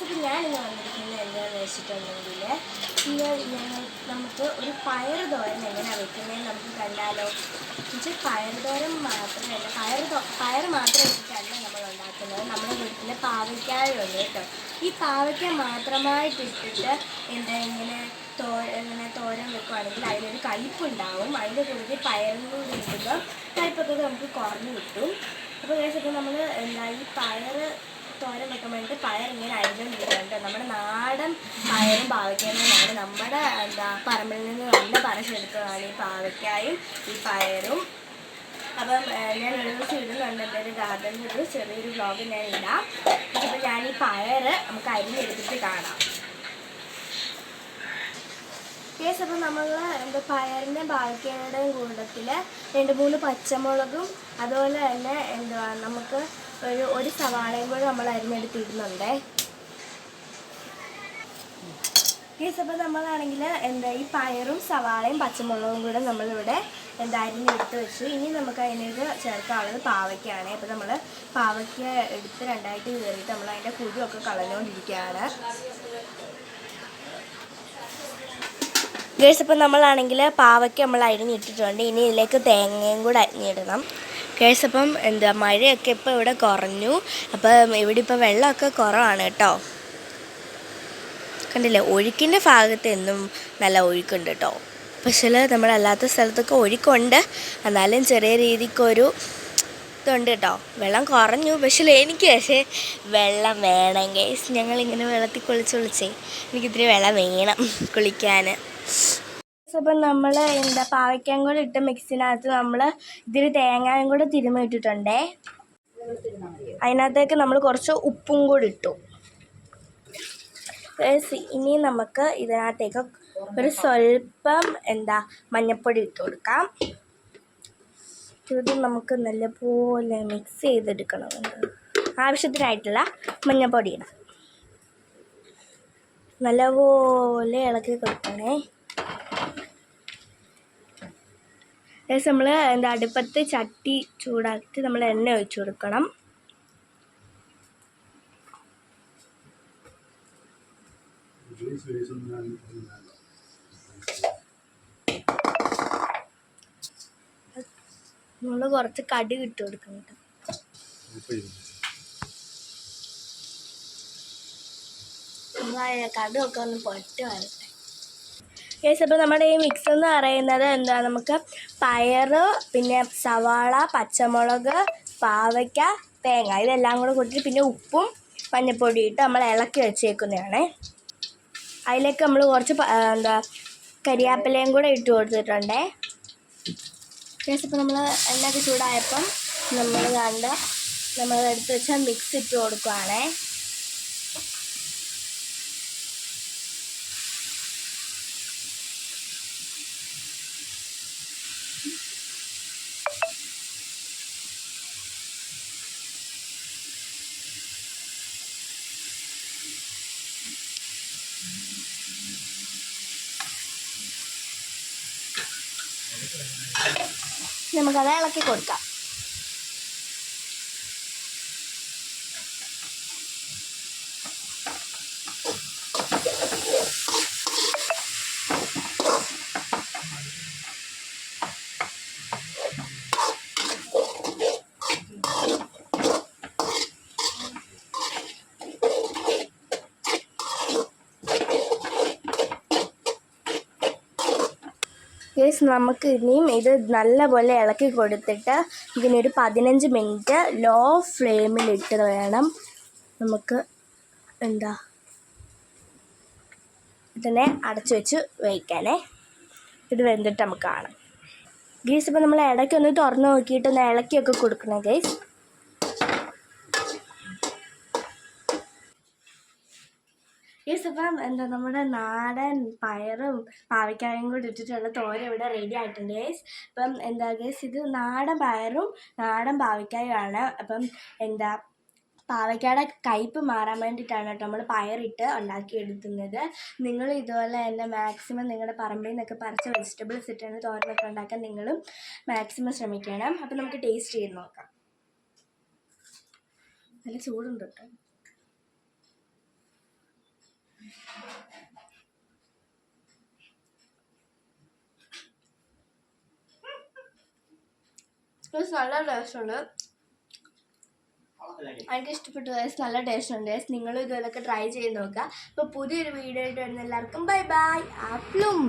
ഇപ്പോൾ ഞാനിന്ന് വന്നിരിക്കുന്നത് എന്താണെന്ന് വെച്ചിട്ടുണ്ടെങ്കിൽ നമുക്ക് ഒരു പയർ തോരൻ എങ്ങനെയാണ് വെക്കുന്നതെന്ന് നമുക്ക് കണ്ടാലോ. എന്നുവെച്ചാൽ പയർ തോരൻ മാത്രമല്ല, പയർ മാത്രം വെച്ചിട്ടല്ല നമ്മൾ ഉണ്ടാക്കുന്നത്. നമ്മുടെ വീട്ടിൽ പാവയ്ക്കായുണ്ട് കേട്ടോ. ഈ പാവയ്ക്ക മാത്രമായിട്ട് ഇട്ടിട്ട് ഇങ്ങനെ തോരൻ വെക്കുകയാണെങ്കിൽ അതിനൊരു കയ്പ്പുണ്ടാവും. അതിൻ്റെ കൂടെ പയറും കൂടി ഇടുമ്പോൾ കയ്പ്പൊക്കെ നമുക്ക് കുറഞ്ഞു കിട്ടും. അപ്പോൾ ഇപ്പോൾ നമ്മൾ ഈ പയർ തോരൻ വെക്കാൻ വേണ്ടിയിട്ട് പയർ ഇങ്ങനെ അരിഞ്ഞുകൊണ്ടിരിക്കുന്നുണ്ട്. നമ്മുടെ നാടൻ പയറും പാവയ്ക്കായും നമ്മുടെ പറമ്പിൽ നിന്ന് നല്ല പറിച്ചെടുത്തതാണ് ഈ പാവയ്ക്കായും ഈ പയറും. അപ്പം ഞാൻ ഒരു ദിവസം ഇടുന്നുണ്ട് എൻ്റെ ഒരു ഗാർഡനിൽ ഒരു ചെറിയൊരു വ്ലോഗ് ഞാൻ ഇടാം. അപ്പോൾ ഞാൻ ഈ പയർ നമുക്ക് അരിഞ്ഞെടുത്തിട്ട് കാണാം. അപ്പം നമ്മൾ പയറിൻ്റെ പാവയ്ക്കയുടെയും കൂട്ടത്തിൽ 2-3 പച്ചമുളകും അതുപോലെ തന്നെ നമുക്ക് ഒരു സവാളയും കൂടെ നമ്മൾ അരിഞ്ഞെടുത്തിടുന്നുണ്ട്. അപ്പം നമ്മളാണെങ്കിൽ ഈ പയറും സവാളയും പച്ചമുളകും കൂടെ നമ്മളിവിടെ അരിഞ്ഞെടുത്ത് വെച്ചു. ഇനി നമുക്ക് അതിലേക്ക് ചേർക്കാനുള്ളത് പാവയ്ക്കാണ്. അപ്പോൾ നമ്മൾ പാവയ്ക്ക എടുത്ത് 2ആയിട്ട് കീറിയിട്ട് നമ്മൾ അതിൻ്റെ കുരുവൊക്കെ കളഞ്ഞുകൊണ്ടിരിക്കുകയാണ്. അപ്പോൾ നമ്മളാണെങ്കിൽ പാവയ്ക്ക് നമ്മൾ അരിഞ്ഞിട്ടിട്ടുണ്ട്. ഇനി ഇതിലേക്ക് തേങ്ങയും കൂടെ അരിഞ്ഞിടണം. അപ്പം മഴയൊക്കെ ഇപ്പോൾ ഇവിടെ കുറഞ്ഞു. അപ്പം ഇവിടെ ഇപ്പോൾ വെള്ളമൊക്കെ കുറവാണ് കേട്ടോ. കണ്ടില്ലേ, ഒഴുക്കിൻ്റെ ഭാഗത്ത് എന്നും നല്ല ഒഴുക്കുണ്ട് കേട്ടോ. പക്ഷേ നമ്മളല്ലാത്ത സ്ഥലത്തൊക്കെ ഒഴുക്കുണ്ട്, എന്നാലും ചെറിയ രീതിക്കൊരു ഇതുണ്ട് കേട്ടോ. വെള്ളം കുറഞ്ഞു. പക്ഷേ വെള്ളം വേണം ഗൈസ്. ഞങ്ങളിങ്ങനെ വെള്ളത്തിൽ കുളിച്ചേ എനിക്കിത്തിരി വെള്ളം വേണം കുളിക്കാൻ. അപ്പം നമ്മൾ പാവയ്ക്കായും കൂടെ ഇട്ട മിക്സിനകത്ത് നമ്മൾ ഇതിൽ തേങ്ങയും കൂടെ തിരുമ്മിട്ടിട്ടുണ്ടേ. അതിനകത്തേക്ക് നമ്മൾ കുറച്ച് ഉപ്പും കൂടി ഇട്ടു. ഇനി നമുക്ക് ഇതിനകത്തേക്ക് ഒരു സ്വല്പം മഞ്ഞൾപ്പൊടി ഇട്ട് കൊടുക്കാം. ഇത് നമുക്ക് നല്ലപോലെ മിക്സ് ചെയ്തെടുക്കണം. ആവശ്യത്തിനായിട്ടുള്ള മഞ്ഞൾപ്പൊടി ഇടാം. നല്ലപോലെ ഇളക്കി കൊടുക്കണേ. നമ്മൾ അടുപ്പത്ത് ചട്ടി ചൂടാക്കി നമ്മൾ എണ്ണ ഒഴിച്ചു കൊടുക്കണം. നമ്മൾ കുറച്ച് കടുക് ഇട്ട് കൊടുക്കണം. കടുകൊക്കെ ഒന്ന് പൊട്ടി വരട്ടെ. അപ്പോൾ നമ്മുടെ ഈ മിക്സ് എന്ന് പറയുന്നത് നമുക്ക് പയർ, പിന്നെ സവാള, പച്ചമുളക്, പാവയ്ക്ക, തേങ്ങ ഇതെല്ലാം കൂടെ കൂട്ടിയിട്ട് പിന്നെ ഉപ്പും മഞ്ഞൾപ്പൊടി ഇട്ട് നമ്മൾ ഇളക്കി വെച്ചേക്കുന്നതാണ്. അതിലേക്ക് നമ്മൾ കുറച്ച് കരിയാപ്പിലയും കൂടെ ഇട്ട് കൊടുത്തിട്ടുണ്ടേ. ഇപ്പോൾ നമ്മൾ എണ്ണയൊക്കെ ചൂടായപ്പം നമ്മൾ എടുത്ത് വെച്ചാൽ മിക്സ് ഇട്ട് കൊടുക്കുകയാണേ. നമുക്കത് ഇളക്കി കൊടുക്കാം. നമുക്ക് ഇനിയും ഇത് നല്ലപോലെ ഇളക്കി കൊടുത്തിട്ട് ഇതിനൊരു 15 മിനിറ്റ് ലോ ഫ്ലെയിമിലിട്ട് വേണം നമുക്ക് ഇതിനെ അടച്ചു വെച്ച് വേവിക്കാനേ. ഇത് വെന്തിട്ട് നമുക്ക് കാണാം ഗൈസ്. ഇപ്പോൾ നമ്മൾ ഇടയ്ക്കൊന്ന് തുറന്ന് നോക്കിയിട്ട് ഒന്ന് ഇളക്കിയൊക്കെ കൊടുക്കണം ഗൈസ്. അപ്പം നമ്മുടെ നാടൻ പയറും പാവയ്ക്കായും കൂടി ഇട്ടിട്ടുള്ള തോരൻ ഇവിടെ റെഡി ആയിട്ടുണ്ട് ഗൈസ്. അപ്പം ഗൈസ്, ഇത് നാടൻ പയറും നാടൻ പാവയ്ക്കായുമാണ്. അപ്പം പാവയ്ക്കയുടെ കയ്പ്പ് മാറാൻ വേണ്ടിയിട്ടാണ് കേട്ടോ നമ്മൾ പയറിട്ട് ഉണ്ടാക്കിയെടുക്കുന്നത്. നിങ്ങൾ ഇതുപോലെ തന്നെ മാക്സിമം നിങ്ങളുടെ പറമ്പിൽ നിന്നൊക്കെ പറിച്ച വെജിറ്റബിൾസ് ഇട്ടാണ് തോരനൊക്കെ ഉണ്ടാക്കാൻ നിങ്ങളും മാക്സിമം ശ്രമിക്കണം. അപ്പം നമുക്ക് ടേസ്റ്റ് ചെയ്ത് നോക്കാം. നല്ല ചൂടുണ്ട് കേട്ടോ. നല്ല ടേസ്റ്റ് ഉണ്ട്. എനിക്ക് ഇഷ്ടപ്പെട്ടു ഗൈസ്. നല്ല ടേസ്റ്റ് ഉണ്ട് ഗൈസ്. നിങ്ങളും ഇതുപോലൊക്കെ ട്രൈ ചെയ്ത് നോക്കുക. അപ്പോൾ പുതിയൊരു വീഡിയോ ആയിട്ട് വരുന്ന എല്ലാവർക്കും ബൈ ബൈ. ആപ്ലും